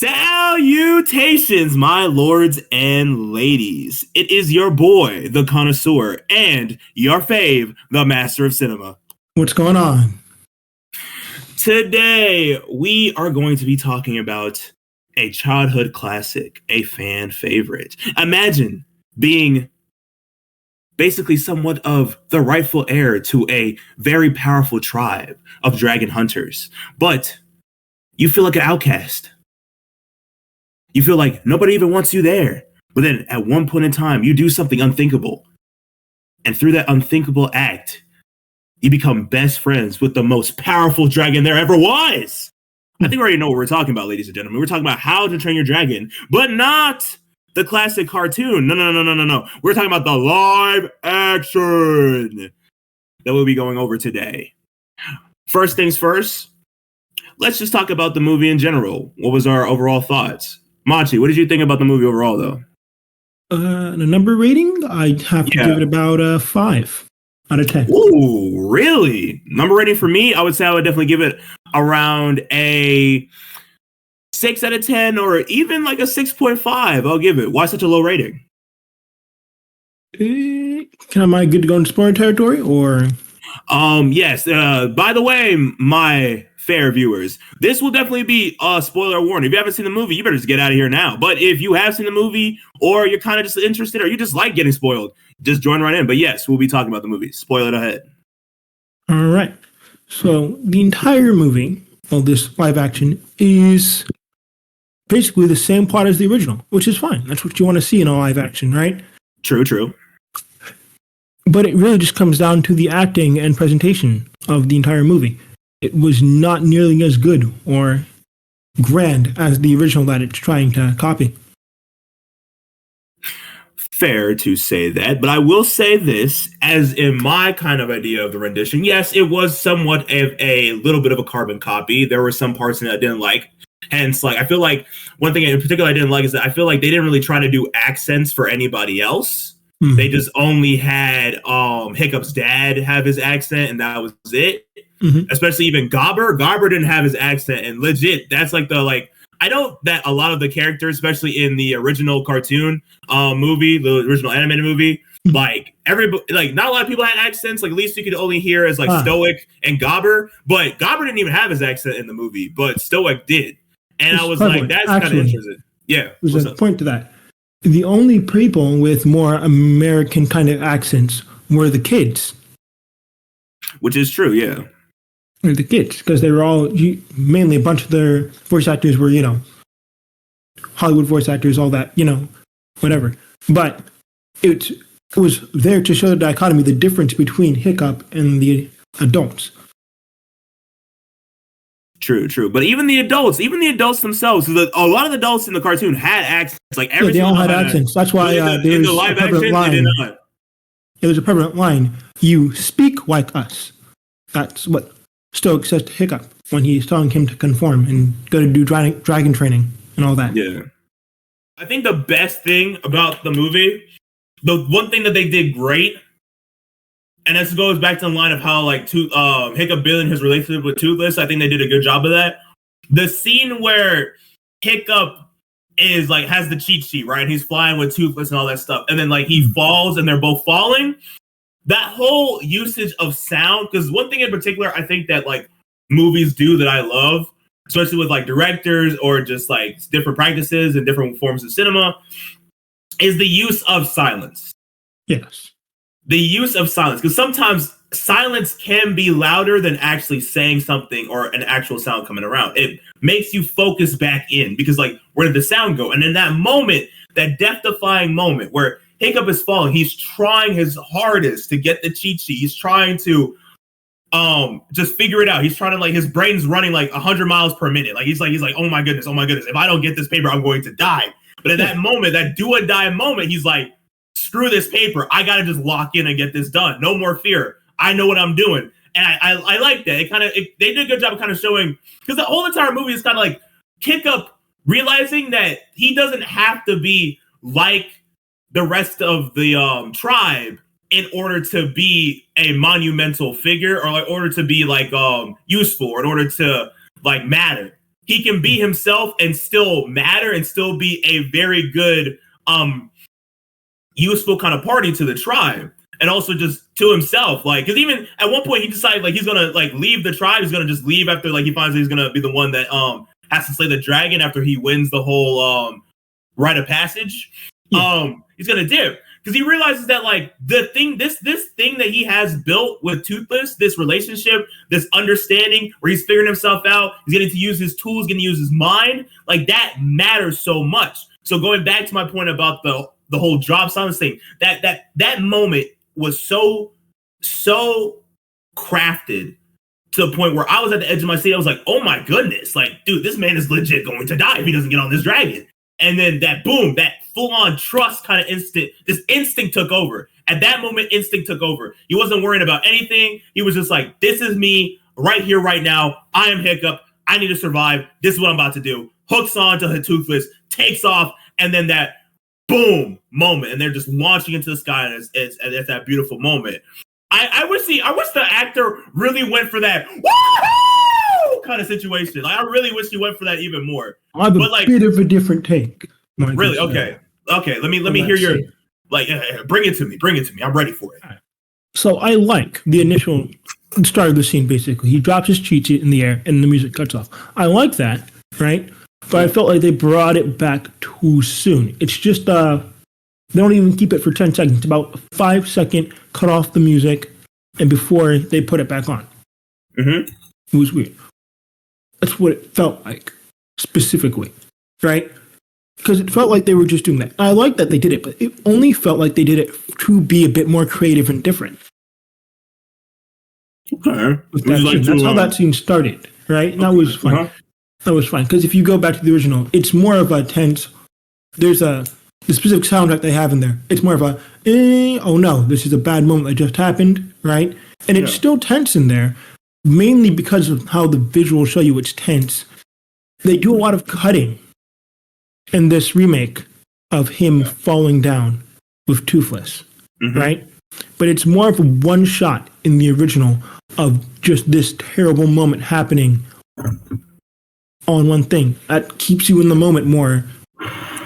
Salutations, my lords and ladies. It is your boy, the Connoisseur, and your fave, the Master of Cinema. What's going on? Today, we are going to be talking about a childhood classic, a fan favorite. Imagine being basically somewhat of the rightful heir to a very powerful tribe of dragon hunters, but you feel like an outcast. You feel like nobody even wants you there. But then at one point in time, you do something unthinkable. And through that unthinkable act, you become best friends with the most powerful dragon there ever was. I think we already know what we're talking about, ladies and gentlemen. We're talking about How to Train Your Dragon, but not the classic cartoon. No. We're talking about the live action that we'll be going over today. First things first, let's just talk about the movie in general. What was our overall thoughts? Machi, what did you think about the movie overall, though? The number rating, I have to give it about 5 out of 10. Ooh, really? Number rating for me, I would say I would definitely give it around a 6 out of 10 or even like a 6.5. I'll give it. Why such a low rating? Am I good to go into spoiler territory or? Yes. By the way, my fair viewers, this will definitely be a spoiler warning. If you haven't seen the movie, you better just get out of here now. But if you have seen the movie or you're kind of just interested or you just like getting spoiled, just join right in. But yes, we'll be talking about the movie. Spoil it ahead. All right. So the entire movie, this live action, is basically the same plot as the original, which is fine. That's what you want to see in a live action, right? True. But it really just comes down to the acting and presentation of the entire movie. It was not nearly as good or grand as the original that it's trying to copy. Fair to say that, but I will say this, as in my kind of idea of the rendition, yes, it was somewhat of a little bit of a carbon copy. There were some parts in it I didn't like. Hence, like, I feel like one thing in particular I didn't like is that I feel like they didn't really try to do accents for anybody else. Mm-hmm. They just only had Hiccup's dad have his accent, and that was it. Mm-hmm. Especially even Gobber. Gobber didn't have his accent, and legit, that's like I know that a lot of the characters, especially in the original cartoon movie, the original animated movie, like everybody, like not a lot of people had accents. Like at least you could only hear as like Stoic and Gobber, but Gobber didn't even have his accent in the movie, but Stoic did, and I was like, that's kind of interesting. Yeah, there's a point to that. The only people with more American kind of accents were the kids, which is true. Yeah. The kids, because they were all mainly a bunch of their voice actors were, Hollywood voice actors, all that, whatever. But it was there to show the dichotomy, the difference between Hiccup and the adults. True. But even the adults themselves, a lot of the adults in the cartoon had accents. Like they all had accents. That's why in the live action, line. They did not. It was a permanent line. You speak like us. That's what Stoic says to Hiccup when he's telling him to conform and go to do dragon training and all that. Yeah. I think the best thing about the movie, the one thing that they did great, and this goes back to the line of how like Hiccup building his relationship with Toothless, I think they did a good job of that. The scene where Hiccup is like has the cheat sheet, right? He's flying with Toothless and all that stuff, and then like he falls and they're both falling. That whole usage of sound, because one thing in particular, I think that like movies do that I love, especially with like directors or just like different practices and different forms of cinema, is the use of silence. Yes. The use of silence, because sometimes silence can be louder than actually saying something or an actual sound coming around. It makes you focus back in because like, where did the sound go? And in that moment, that death-defying moment where Hiccup is falling, he's trying his hardest to get the cheat sheet. He's trying to just figure it out. He's trying to like, his brain's running like 100 miles per minute. Like he's like, oh my goodness. If I don't get this paper, I'm going to die. But at that moment, that do or die moment, he's like, screw this paper. I got to just lock in and get this done. No more fear. I know what I'm doing. And I like that. They did a good job of kind of showing, because the whole entire movie is kind of like Hiccup realizing that he doesn't have to be like the rest of the tribe in order to be a monumental figure or like order to be like useful or in order to like matter. he can be himself and still matter and still be a very good, useful kind of party to the tribe. And also just to himself, like, because even at one point he decided like he's gonna like leave the tribe. He's gonna just leave after like he finds he's gonna be the one that has to slay the dragon after he wins the whole rite of passage. He's gonna dip because he realizes that like this thing that he has built with Toothless, this relationship, this understanding where he's figuring himself out, he's getting to use his tools, getting to use his mind, like that matters so much. So going back to my point about the whole drop silence thing, that moment was so crafted to the point where I was at the edge of my seat. I was like, oh my goodness, like, dude, this man is legit going to die if he doesn't get on this dragon. And then that boom, that full-on trust kind of instinct took over. At that moment, instinct took over. He wasn't worrying about anything. He was just like, this is me right here, right now. I am Hiccup. I need to survive. This is what I'm about to do. Hooks on to Toothless, takes off, and then that boom moment, and they're just launching into the sky, and it's that beautiful moment. I wish the actor really went for that woohoo kind of situation. Like, I really wish he went for that even more. I have a bit of a different take. Really? Okay. Let me hear your bring it to me. I'm ready for it. So I like the initial start of the scene. Basically, he drops his cheat sheet in the air, and the music cuts off. I like that, right? But I felt like they brought it back too soon. It's just they don't even keep it for 10 seconds. It's about a 5-second cut off the music, and before they put it back on. Mm-hmm. It was weird. That's what it felt like, specifically, right? Because it felt like they were just doing that. I like that they did it, but it only felt like they did it to be a bit more creative and different. Okay. That's how that scene started, right? And that was fine. Uh-huh. That was fine. Because if you go back to the original, it's more of a tense. There's the specific soundtrack they have in there. It's more of a, oh no, this is a bad moment that just happened, right? And it's still tense in there, mainly because of how the visuals show you it's tense. They do a lot of cutting in this remake of him falling down with Toothless, right? But it's more of a one shot in the original of just this terrible moment happening on one thing. That keeps you in the moment more,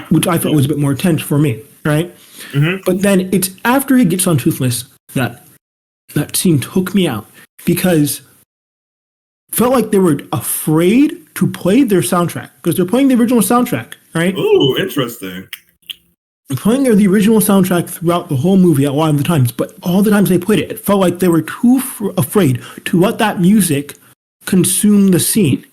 which I thought was a bit more tense for me, right? Mm-hmm. But then it's after he gets on Toothless that scene took me out because it felt like they were afraid to play their soundtrack because they're playing the original soundtrack, right? Ooh, interesting. They're playing the original soundtrack throughout the whole movie a lot of the times, but all the times they played it, it felt like they were too afraid to let that music consume the scene,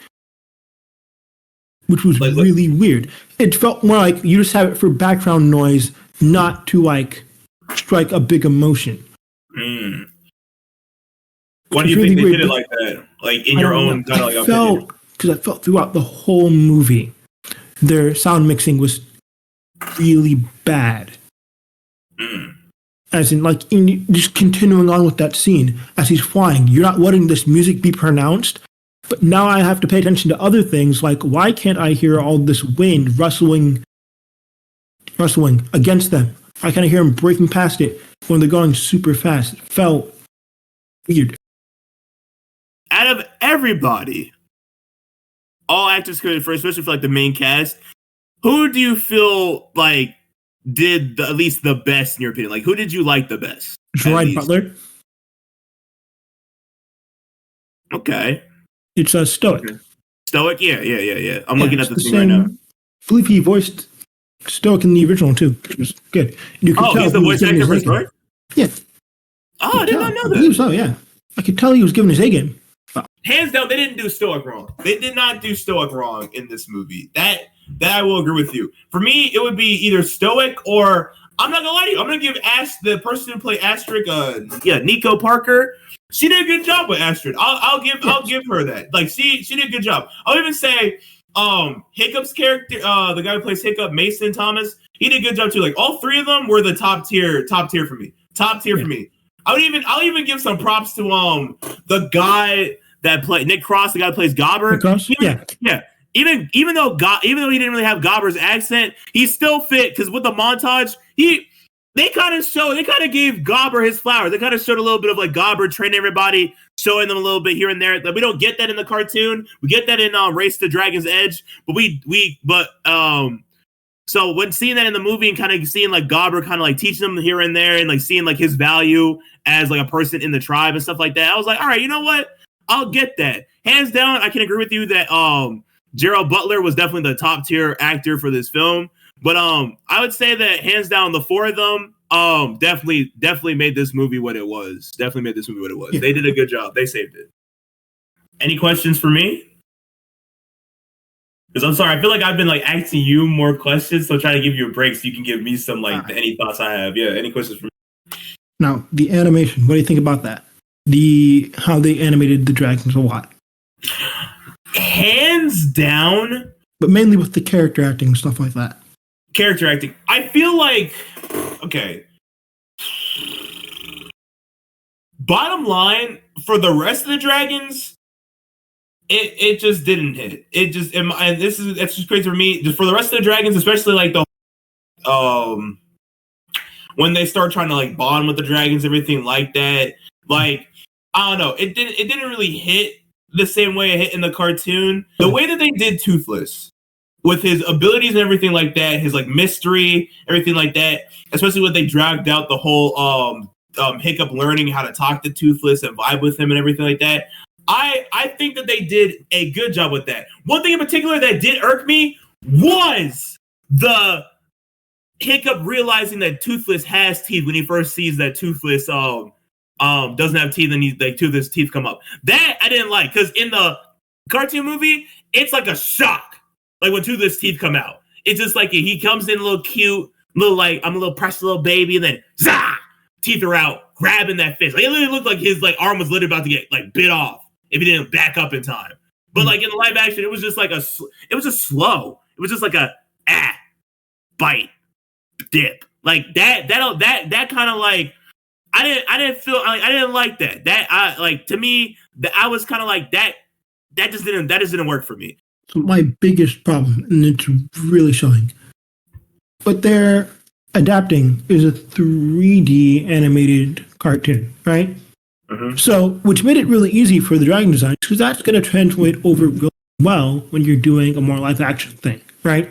which was really weird. It felt more like you just have it for background noise, not to like strike a big emotion. Mm. Why do you think they did it like that? Like in your own kind of like opinion? Because I felt throughout the whole movie, their sound mixing was really bad. Mm. As in, like, just continuing on with that scene as he's flying, you're not letting this music be pronounced. But now I have to pay attention to other things, like why can't I hear all this wind rustling against them? I can't hear them breaking past it when they're going super fast. It felt weird. Out of everybody, all actors credited for, especially for like the main cast, who do you feel like did at least the best in your opinion? Like, who did you like the best? Gerard Butler. Okay. It's Stoic. Okay. Stoic? Yeah. I'm looking at the thing right now. I believe he voiced Stoic in the original too, which was good. You could tell he's the voice actor for Stoic? Yeah. Oh, I did not know that. I believe so, yeah. I could tell he was giving his A game. Hands down, they didn't do Stoic wrong. They did not do Stoic wrong in this movie. That I will agree with you. For me, it would be either Stoic or, I'm not gonna lie to you, I'm gonna give the person who played Astrid, Nico Parker. She did a good job with Astrid. I'll give her that. Like she did a good job. I'll even say Hiccup's character, the guy who plays Hiccup, Mason Thomas, he did a good job too. Like all three of them were the top tier for me. For me. I'll even give some props to the guy that played Nick Cross, the guy who plays Gobber. Yeah. Even though he didn't really have Gobber's accent, he still fit because with the montage, they kind of gave Gobber his flowers. They kind of showed a little bit of like Gobber training everybody, showing them a little bit here and there. Like, we don't get that in the cartoon. We get that in Race to Dragon's Edge, but so when seeing that in the movie and kind of seeing like Gobber kind of like teaching them here and there and like seeing like his value as like a person in the tribe and stuff like that, I was like, all right, you know what? I'll get that. Hands down, I can agree with you that Gerald Butler was definitely the top tier actor for this film. But I would say that hands down, the four of them definitely made this movie what it was. Definitely made this movie what it was. Yeah. They did a good job. They saved it. Any questions for me? Because I'm sorry, I feel like I've been like asking you more questions, so I'm trying to give you a break so you can give me some like any thoughts I have. Yeah, any questions for me? Now, the animation. What do you think about that? How they animated the dragons a lot. Hands down. But mainly with the character acting and stuff like that. Character acting. I feel like, okay. Bottom line, for the rest of the dragons, it just didn't hit. It just, and that's just crazy for me. Just for the rest of the dragons, especially like the when they start trying to like bond with the dragons, everything like that. Like, I don't know. It didn't really hit the same way it hit in the cartoon. The way that they did Toothless, with his abilities and everything like that, his like mystery, everything like that, especially when they dragged out the whole Hiccup learning how to talk to Toothless and vibe with him and everything like that. I think that they did a good job with that. One thing in particular that did irk me was the Hiccup realizing that Toothless has teeth when he first sees that Toothless doesn't have teeth and Toothless teeth come up. That I didn't like, because in the cartoon movie, it's like a shock. Like when Toothless teeth come out, it's just like he comes in a little cute, little like I'm a little precious little baby, and then zah, teeth are out, grabbing that fish. Like it literally looked like his like arm was literally about to get like bit off if he didn't back up in time. But like in the live action, it was just like it was just slow. It was just like a bite, dip, like that kind of like I didn't feel like I didn't like that. That I like to me that I was kind of like that just didn't work for me. My biggest problem, and it's really showing, what they're adapting is a 3D animated cartoon, right? Mm-hmm. So, which made it really easy for the dragon design, because that's going to translate over really well when you're doing a more live action thing, right?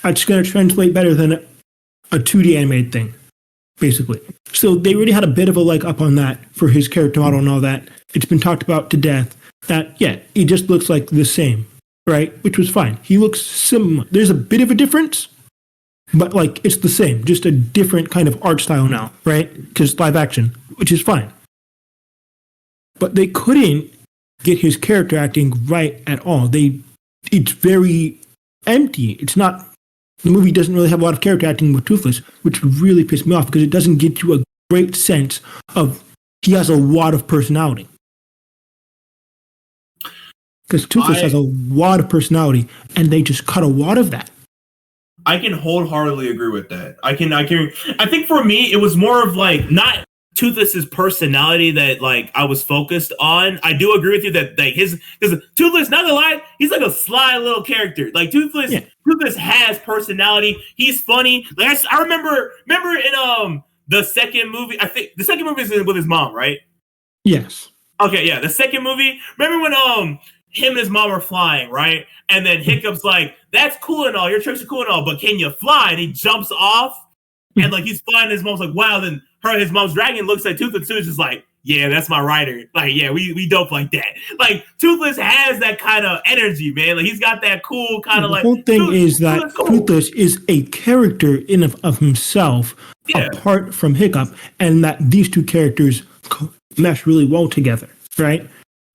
It's going to translate better than a 2D animated thing, basically. So they really had a bit of a leg up on that for his character model and all that. It's been talked about to death that, yeah, he just looks like the same. Right, which was fine. He looks similar. There's a bit of a difference, but like it's the same, just a different kind of art style now, right? Because live action, which is fine. But they couldn't get his character acting right at all. It's very empty. It's not. The movie doesn't really have a lot of character acting with Toothless, which really pissed me off because it doesn't get you a great sense of he has a lot of personality. Because Toothless has a lot of personality, and they just cut a lot of that. I can wholeheartedly agree with that. I think for me, it was more of like not Toothless's personality that like I was focused on. I do agree with you that like because Toothless, not gonna lie, he's like a sly little character. Like Toothless has personality. He's funny. Like I remember in the second movie. I think the second movie is with his mom, right? Yes. Okay, yeah. The second movie. Remember when him and his mom are flying, right? And then Hiccup's like, that's cool and all, your tricks are cool and all, but can you fly? And he jumps off, and like he's flying, and his mom's like, wow. Then his mom's dragon looks at Toothless, and is like, yeah, that's my rider. Like, yeah, we dope like that. Like Toothless has that kind of energy, man. Like he's got that cool kind of like. The whole thing is that Toothless is a character in of himself, apart from Hiccup, and that these two characters mesh really well together, right?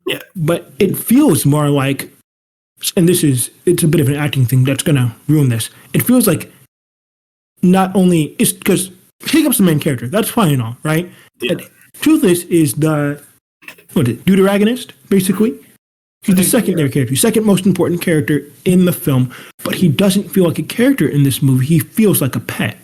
Yeah. But it feels more like, and it's a bit of an acting thing that's going to ruin this. It feels like not only, it's because Hiccup's the main character. That's fine and all, right? Yeah. Toothless is deuteragonist, basically. He's the secondary character, second most important character in the film, but he doesn't feel like a character in this movie. He feels like a pet.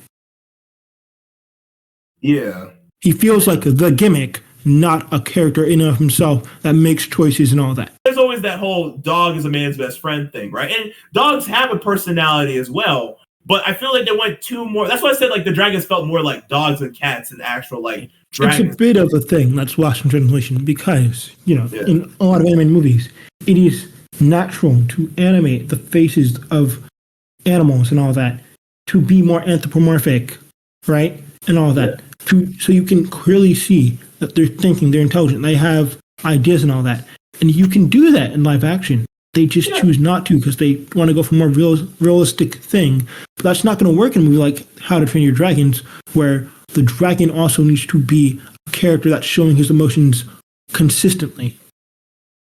Yeah. He feels like the gimmick, not a character in and of himself that makes choices and all that. There's always that whole dog is a man's best friend thing, right? And dogs have a personality as well, But I feel like they went too more. That's why I said like the dragons felt more like dogs and cats and actual like dragons. It's a bit of a thing that's lost in translation because, Yeah. in a lot of animated movies, it is natural to animate the faces of animals and all that to be more anthropomorphic, right? And all that. So you can clearly see that they're thinking, they're intelligent, they have ideas and all that. And you can do that in live action. They just choose not to because they want to go for a more realistic thing. But that's not going to work in a movie like How to Train Your Dragons, where the dragon also needs to be a character that's showing his emotions consistently.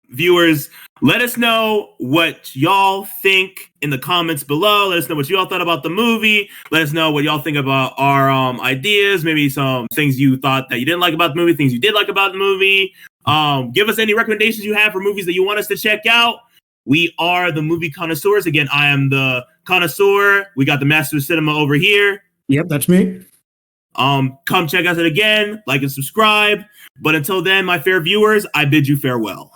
Viewers, let us know what y'all think in the comments below. Let us know what y'all thought about the movie. Let us know what y'all think about our ideas. Maybe some things you thought that you didn't like about the movie, things you did like about the movie. Give us any recommendations you have for movies that you want us to check out. We are the movie connoisseurs. Again, I am the connoisseur. We got the master of cinema over here. Yep, that's me. Come check us out again, like and subscribe. But until then, my fair viewers, I bid you farewell.